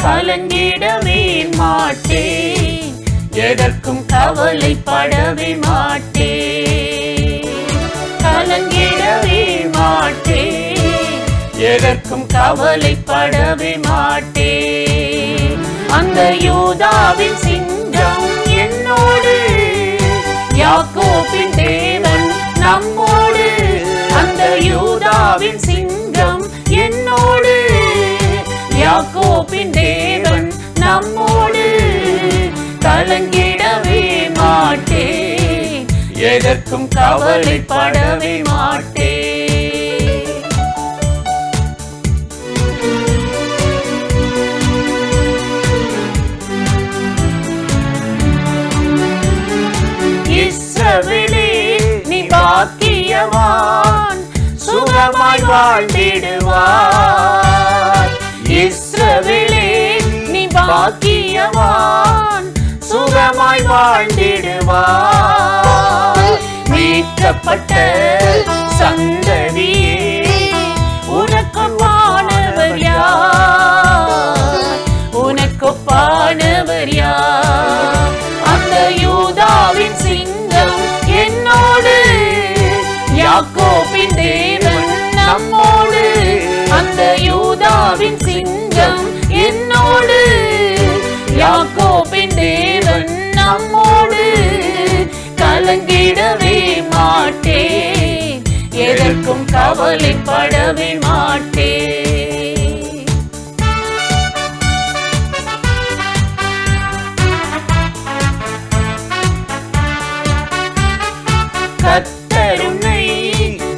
கலங்கிடவே மாட்டேன், எதற்கும் கவலைப்படவே மாட்டேன். கலங்கிடவே மாட்டேன், எதற்கும் கவலைப்படவே மாட்டேன். அந்த யூதாவின் சிங்கம் என்னோடு, யாக்கோபின் தேவன் நம்மோடு. அந்த யூதாவின் சிங்கம் என்னோடு, யாக்கோபின் தேவன் நம்மோடு. கலங்கிடவே மாட்டேன், எதற்கும் கவலைப்படவே மாட்டேன். இஸ்ரவேலே நீ பாக்கியவான், சுகமாய் வாழ்ந்திடுவார். இஸ்ரவேலே நீ பாக்கியவான், சுகமாய் வாழ்ந்திடுவார். மீட்கப்பட்ட சந்ததியே உனக்கொப்பானவர் யார், உனக்கொப்பானவர் யார். அந்த யூதாவின் சிங்கம் என்னோடு, யாக்கோபின் தேவன் நம்மோடு. அந்த யூதாவின் சிங்கம் என்னோடு, யாக்கோபின் தேவன் நம்மோடு. கலங்கிடவே மாட்டேன், எதற்கும் கவலைப்படவே மாட்டேன். கர்த்தர் உன்னை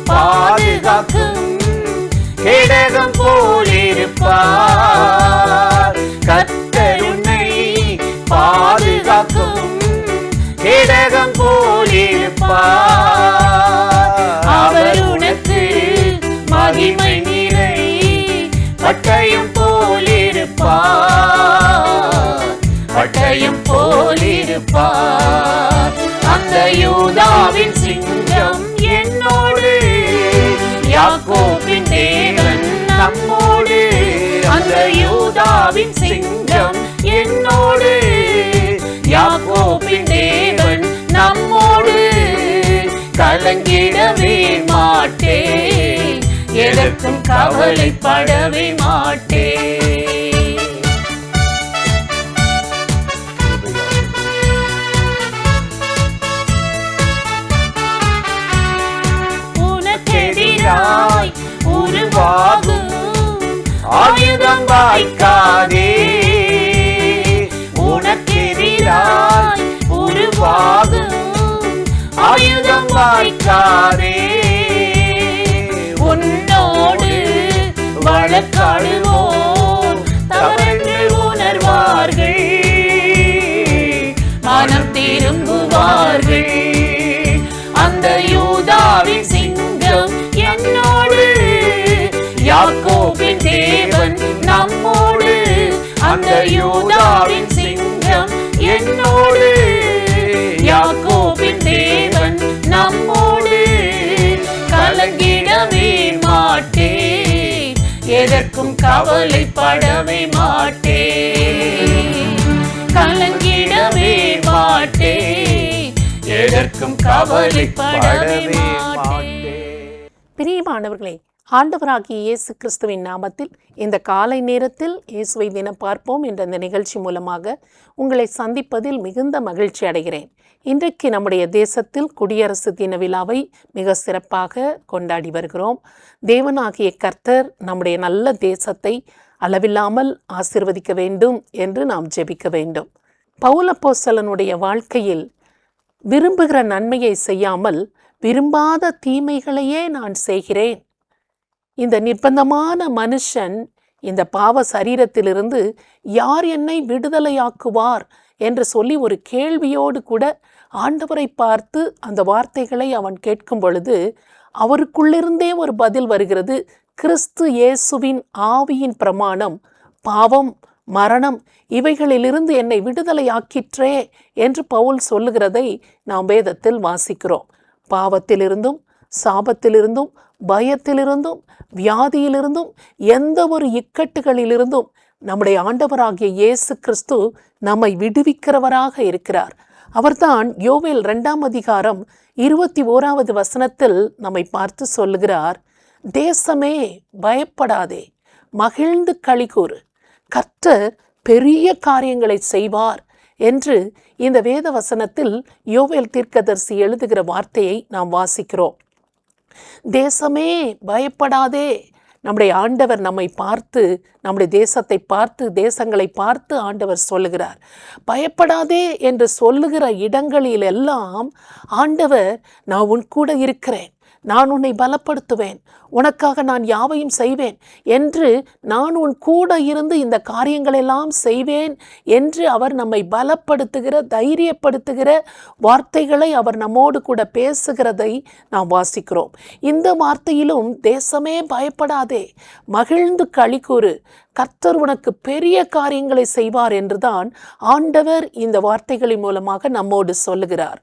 பாதுகாக்கும் கேடகம் போலிருப்பார். கர்த்தர் உன்னை பாதுகாக்கும் கேடகம் போலிருப்பார். அவர் உனக்கு மகிமை நிறை பட்டயம் போலிருப்பார், பட்டயம் போலிருப்பார். அந்த யூதாவின் சிங்கம் என்னோடு, யாக்கோபின் தேவன் நம்மோடு. அந்த யூதாவின் சிங்கம் என்னோடு, யாக்கோபின் தேவன் நம்மோடு. கலங்கிடவே மாட்டேன், எதற்கும் கவலைப்படவே மாட்டேன். உனக்கெதிராய் உருவாகும் ஆயுதம் வாய்க்காதே, உனக்கெதிராய் உருவாகும் ஆயுதம் வாய்க்காதே. உன்னோடு வழக்காடுவோர் தவறு உணர்வார்கள், மனம் திரும்புவார்கள். அந்த யூதாவின் சிங்கம் என்னோடு, யாக்கோபின் தேவன் நம்மோடு. அந்த யூதாவின் சிங்கம் என்னோடு, யாக்கோபின் தேவன் நம்மோடு. கலங்கிடவே மாட்டேன், எதற்கும் கவலைப்படவே மாட்டேன். கலங்கிடவே மாட்டேன், எதற்கும் கவலைப்படவே மாட்டேன். பிரியமானவர்களே, ஆண்டவராகிய இயேசு கிறிஸ்துவின் நாமத்தில் இந்த காலை நேரத்தில் இயேசுவை தினம் பார்ப்போம் என்ற இந்த நிகழ்ச்சி மூலமாக உங்களை சந்திப்பதில் மிகுந்த மகிழ்ச்சி அடைகிறேன். இன்றைக்கு நம்முடைய தேசத்தில் குடியரசு தின விழாவை மிக சிறப்பாக கொண்டாடி வருகிறோம். தேவனாகிய கர்த்தர் நம்முடைய நல்ல தேசத்தை அளவில்லாமல் ஆசீர்வதிக்க வேண்டும் என்று நாம் ஜெபிக்க வேண்டும். பவுல் அப்போஸ்தலனுடைய வாழ்க்கையில் விரும்புகிற நன்மையை செய்யாமல் விரும்பாத தீமைகளையே நான் செய்கிறேன். இந்த நிர்பந்தமான மனுஷன் இந்த பாவ சரீரத்திலிருந்து யார் என்னை விடுதலையாக்குவார் என்று சொல்லி ஒரு கேள்வியோடு கூட ஆண்டவரை பார்த்து அந்த வார்த்தைகளை அவன் கேட்கும் பொழுது அவருக்குள்ளிருந்தே ஒரு பதில் வருகிறது. கிறிஸ்து இயேசுவின் ஆவியின் பிரமாணம் பாவம் மரணம் இவைகளிலிருந்து என்னை விடுதலையாக்கிற்றே என்று பவுல் சொல்லுகிறதை நாம் வேதத்தில் வாசிக்கிறோம். பாவத்திலிருந்தும் சாபத்திலிருந்தும், பயத்திலிருந்தும், வியாதியிலிருந்தும், எந்த ஒரு இக்கட்டுகளிலிருந்தும் நம்முடைய ஆண்டவராகிய இயேசு கிறிஸ்து நம்மை விடுவிக்கிறவராக இருக்கிறார். அவர்தான் யோவேல் 2ஆம் அதிகாரம் 21வது வசனத்தில் நம்மை பார்த்து சொல்லுகிறார், தேசமே பயப்படாதே, மகிழ்ந்து களிகூறு, கர்த்தர் பெரிய காரியங்களை செய்வார் என்று இந்த வேத வசனத்தில் யோவேல் தீர்க்கதரிசி எழுதுகிற வார்த்தையை நாம் வாசிக்கிறோம். தேசமே பயப்படாதே, நம்முடைய ஆண்டவர் நம்மை பார்த்து, நம்முடைய தேசத்தை பார்த்து, தேசங்களை பார்த்து ஆண்டவர் சொல்லுகிறார். பயப்படாதே என்று சொல்லுகிற இடங்களில் எல்லாம் ஆண்டவர், நான் உன் கூட இருக்கிறேன், நான் உன்னை பலப்படுத்துவேன், உனக்காக நான் யாவையும் செய்வேன் என்று, நான் உன் கூட இருந்து இந்த காரியங்களெல்லாம் செய்வேன் என்று அவர் நம்மை பலப்படுத்துகிற, தைரியப்படுத்துகிற வார்த்தைகளை அவர் நம்மோடு கூட பேசுகிறதை நாம் வாசிக்கிறோம். இந்த வார்த்தையிலும் தேசமே பயப்படாதே, மகிழ்ந்து களிகூறு, கர்த்தர் உனக்கு பெரிய காரியங்களை செய்வார் என்றுதான் ஆண்டவர் இந்த வார்த்தைகளின் மூலமாக நம்மோடு சொல்லுகிறார்.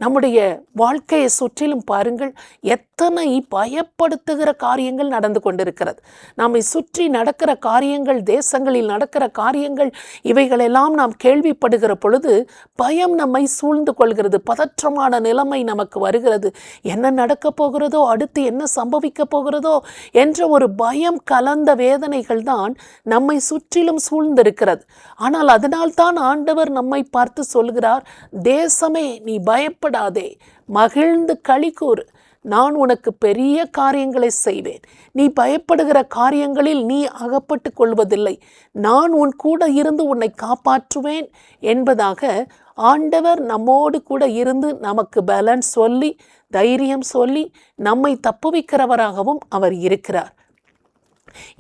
நம்முடைய வாழ்க்கையை சுற்றிலும் பாருங்கள், எத்தனை பயப்படுத்துகிற காரியங்கள் நடந்து கொண்டிருக்கிறது. நம்மை சுற்றி நடக்கிற காரியங்கள், தேசங்களில் நடக்கிற காரியங்கள், இவைகளெல்லாம் நாம் கேள்விப்படுகிற பொழுது பயம் நம்மை சூழ்ந்து கொள்கிறது. பதற்றமான நிலைமை நமக்கு வருகிறது. என்ன நடக்க போகிறதோ, அடுத்து என்ன சம்பவிக்க போகிறதோ என்ற ஒரு பயம் கலந்த வேதனைகள் தான் நம்மை சுற்றிலும் சூழ்ந்திருக்கிறது. ஆனால் அதனால்தான் ஆண்டவர் நம்மை பார்த்து சொல்கிறார், தேசமே நீ பயப்படாதே, மகிழ்ந்து களிகூறு, நான் உனக்கு பெரிய காரியங்களை செய்வேன். நீ பயப்படுகிற காரியங்களில் நீ அகப்பட்டு கொள்வதில்லை, நான் உன் கூட இருந்து உன்னை காப்பாற்றுவேன் என்பதாக ஆண்டவர் நம்மோடு கூட இருந்து நமக்கு பலன் சொல்லி, தைரியம் சொல்லி, நம்மை தப்புவிக்கிறவராகவும் அவர் இருக்கிறார்.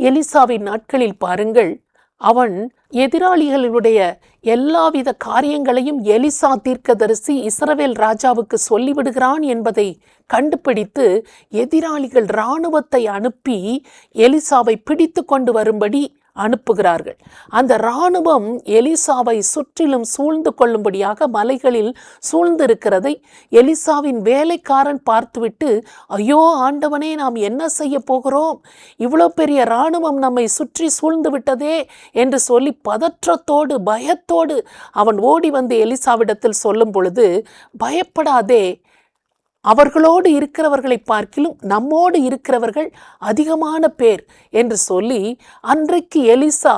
எலிசாவின் நாட்களில் பாருங்கள், அவன் எதிராளிகளுடைய எல்லாவித காரியங்களையும் எலிசா தீர்க்கதரிசி இஸ்ரவேல் ராஜாவுக்கு சொல்லிவிடுகிறான் என்பதை கண்டுபிடித்து எதிராளிகள் இராணுவத்தை அனுப்பி எலிசாவை பிடித்து கொண்டு வரும்படி அனுப்புகிறார்கள். அந்த இராணுவம் எலிசாவை சுற்றிலும் சூழ்ந்து கொள்ளும்படியாக மலைகளில் சூழ்ந்திருக்கிறதை எலிசாவின் வேலைக்காரன் பார்த்துவிட்டு, ஐயோ ஆண்டவனே, நாம் என்ன செய்ய போகிறோம், இவ்வளோ பெரிய இராணுவம் நம்மை சுற்றி சூழ்ந்து விட்டதே என்று சொல்லி பதற்றத்தோடு பயத்தோடு அவன் ஓடி வந்து எலிசாவிடத்தில் சொல்லும் பொழுது, பயப்படாதே, அவர்களோடு இருக்கிறவர்களை பார்க்கிலும் நம்மோடு இருக்கிறவர்கள் அதிகமான பேர் என்று சொல்லி அன்றைக்கு எலிசா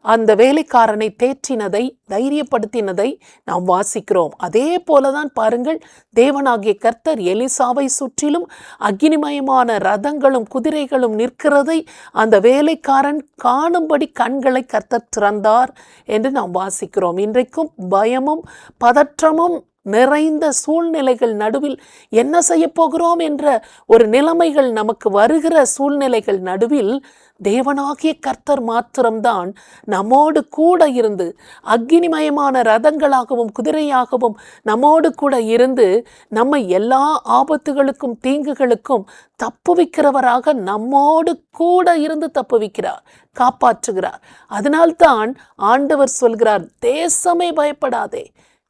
அந்த வேலைக்காரனை தேற்றினதை, தைரியப்படுத்தினதை நாம் வாசிக்கிறோம். அதே போலதான் பாருங்கள், தேவனாகிய கர்த்தர் எலிசாவை சுற்றிலும் அக்கினிமயமான ரதங்களும் குதிரைகளும் நிற்கிறதை அந்த வேலைக்காரன் காணும்படி கண்களை கர்த்தர் திறந்தார் என்று நாம் வாசிக்கிறோம். இன்றைக்கும் பயமும் பதற்றமும் நிறைந்த சூழ்நிலைகள் நடுவில் என்ன செய்ய போகிறோம் என்ற ஒரு நிலைமைகள் நமக்கு வருகிற சூழ்நிலைகள் நடுவில் தேவனாகிய கர்த்தர் மாத்திரம்தான் நம்மோடு கூட இருந்து, அக்கினிமயமான ரதங்களாகவும் குதிரையாகவும் நம்மோடு கூட இருந்து நம்மை எல்லா ஆபத்துகளுக்கும் தீங்குகளுக்கும் தப்புவிக்கிறவராக நம்மோடு கூட இருந்து தப்புவிக்கிறார், காப்பாற்றுகிறார். அதனால்தான் ஆண்டவர் சொல்கிறார், தேசமே பயப்படாதே,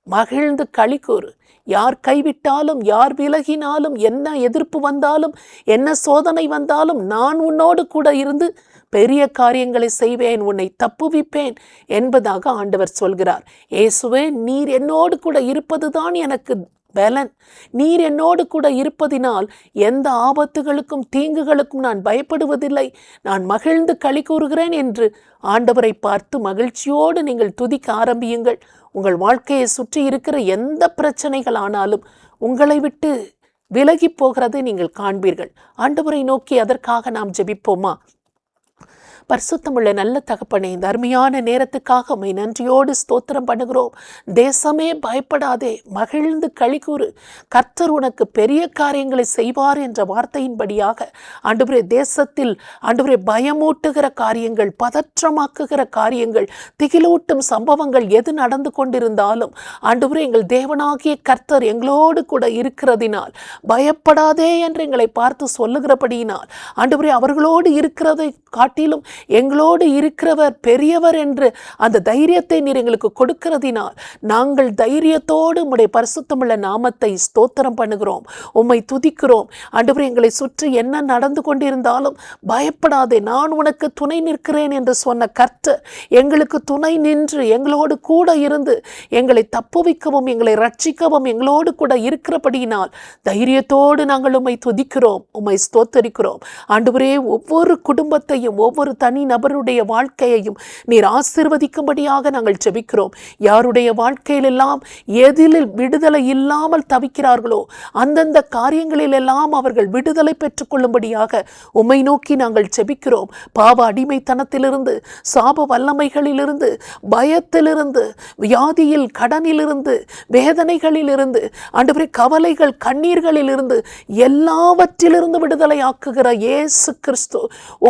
மகிழ்ந்து களிகூறு. யார் கைவிட்டாலும், யார் விலகினாலும், என்ன எதிர்ப்பு வந்தாலும், என்ன சோதனை வந்தாலும், நான் உன்னோடு கூட இருந்து பெரிய காரியங்களை செய்வேன், உன்னை தப்புவிப்பேன் என்பதாக ஆண்டவர் சொல்கிறார். இயேசுவே, நீர் என்னோடு கூட இருப்பதுதான் எனக்கு பலன். நீர் என்னோடு கூட இருப்பதினால் எந்த ஆபத்துகளுக்கும் தீங்குகளுக்கும் நான் பயப்படுவதில்லை, நான் மகிழ்ந்து களி கூறுகிறேன் என்று ஆண்டவரை பார்த்து மகிழ்ச்சியோடு நீங்கள் துதிக்க ஆரம்பியுங்கள். உங்கள் வாழ்க்கையை சுற்றி இருக்கிற எந்த பிரச்சனைகள் ஆனாலும் உங்களை விட்டு விலகி போகிறதை நீங்கள் காண்பீர்கள். ஆண்டவரை நோக்கி அதற்காக நாம் ஜெபிப்போமா? பரிசுத்தமுள்ள நல்ல தகப்பனே, இந்த அருமையான நேரத்துக்காக உம்மை நன்றியோடு ஸ்தோத்திரம் பண்ணுகிறோம். தேசமே பயப்படாதே, மகிழ்ந்து களிகூறு, கர்த்தர் உனக்கு பெரிய காரியங்களை செய்வார் என்ற வார்த்தையின்படியாக ஆண்டவரே, தேசத்தில் ஆண்டவரே பயமூட்டுகிற காரியங்கள், பதற்றமாக்குகிற காரியங்கள், திகிலூட்டும் சம்பவங்கள் எது நடந்து கொண்டிருந்தாலும் ஆண்டவரே, எங்கள் தேவனாகிய கர்த்தர் எங்களோடு கூட இருக்கிறதினால், பயப்படாதே என்று எங்களை பார்த்து சொல்லுகிறபடியினால் ஆண்டவரே, அவர்களோடு இருக்கிறதை காட்டிலும் எங்களோடு இருக்கிறவர் பெரியவர் என்று அந்த தைரியத்தை நீர் எங்களுக்கு கொடுக்கிறதினால் நாங்கள் தைரியத்தோடு உம்முடைய பரிசுத்தமுள்ள நாமத்தை ஸ்தோத்திரம் பண்ணுகிறோம், உம்மை துதிக்கிறோம். ஆண்டவரே, எங்களை சுற்றி என்ன நடந்து கொண்டிருந்தாலும் பயப்படாதே, நான் உனக்கு துணை நிற்கிறேன் என்று சொன்ன கர்த்தர் எங்களுக்கு துணை நின்று எங்களோடு கூட இருந்து எங்களை தப்புவிக்கவும் எங்களை ரட்சிக்கவும் எங்களோடு கூட இருக்கிறபடியினால் தைரியத்தோடு நாங்கள் உம்மை துதிக்கிறோம், உம்மை ஸ்தோத்தரிக்கிறோம். ஆண்டவரே, ஒவ்வொரு குடும்பத்தையும் ஒவ்வொரு தனி நபருடைய வாழ்க்கையையும் நீர் ஆசீர்வதிக்கும்படியாக நாங்கள் ஜெபிக்கிறோம். யாருடைய வாழ்க்கையிலெல்லாம் எதில் விடுதலை இல்லாமல் தவிக்கிறார்களோ அந்தந்த காரியங்களில் எல்லாம் அவர்கள் விடுதலை பெற்றுக்கொள்ளும்படியாக உம்மை நோக்கி நாங்கள் ஜெபிக்கிறோம். பாவ அடிமைத்தனத்திலிருந்து, சாப வல்லமைகளிலிருந்து, பயத்திலிருந்து, வியாதியில், கடனிலிருந்து, வேதனைகளிலிருந்து, ஆண்டவரே கவலைகள் கண்ணீர்களிலிருந்து எல்லாவற்றிலிருந்து விடுதலை ஆக்குகிற இயேசு கிறிஸ்து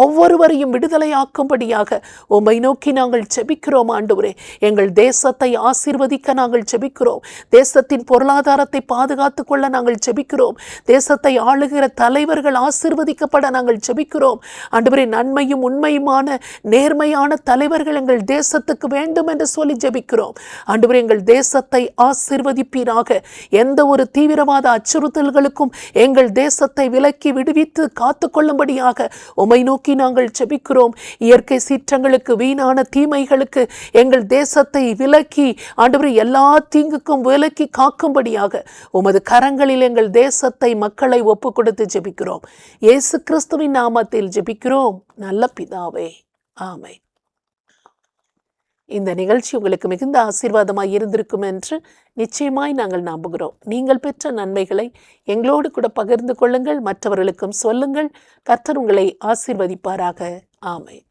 ஒவ்வொருவரையும் விடுதலை ஆக்கும்படியாக உம்மை நோக்கி நாங்கள் ஜெபிக்கிறோம். ஆண்டவரே, எங்கள் தேசத்தை ஆசீர்வதிக்க நாங்கள் ஜெபிக்கிறோம். தேசத்தின் பொருளாதாரத்தை பாதுகாத்து கொள்ள நாங்கள் ஜெபிக்கிறோம். தேசத்தை ஆளுகிற தலைவர்கள் ஆசீர்வதிக்கப்பட நாங்கள் ஜெபிக்கிறோம். ஆண்டவரே, நன்மையும் உண்மையுமான நேர்மையான தலைவர்கள் எங்கள் தேசத்துக்கு வேண்டும் என்று சொல்லி ஜெபிக்கிறோம். ஆண்டவரே, எங்கள் தேசத்தை ஆசீர்வதிப்பீராக. எந்த ஒரு தீவிரவாத அச்சுறுத்தல்களுக்கும் எங்கள் தேசத்தை விலக்கி விடுவித்து காத்து கொள்ளும்படியாக உம்மை நோக்கி நாங்கள் ஜெபிக்கிறோம். இயற்கை சீற்றங்களுக்கு, வீணான தீமைகளுக்கு எங்கள் தேசத்தை விலக்கி ஆண்டவரே எல்லா தீங்குக்கும் விலக்கி காக்கும்படியாக உமது கரங்களில் எங்கள் தேசத்தை, மக்களை ஒப்பு கொடுத்து ஜெபிக்கிறோம். இயேசு கிறிஸ்துவின் நாமத்தில் ஜெபிக்கிறோம் நல்ல பிதாவே, ஆமென். இந்த நிகழ்ச்சி உங்களுக்கு மிகுந்த ஆசீர்வாதமாய் இருந்திருக்கும் என்று நிச்சயமாய் நாங்கள் நம்புகிறோம். நீங்கள் பெற்ற நன்மைகளை எங்களோடு கூட பகிர்ந்து கொள்ளுங்கள், மற்றவர்களுக்கும் சொல்லுங்கள். கர்த்தர் உங்களை ஆசீர்வதிப்பாராக. ஆமென்.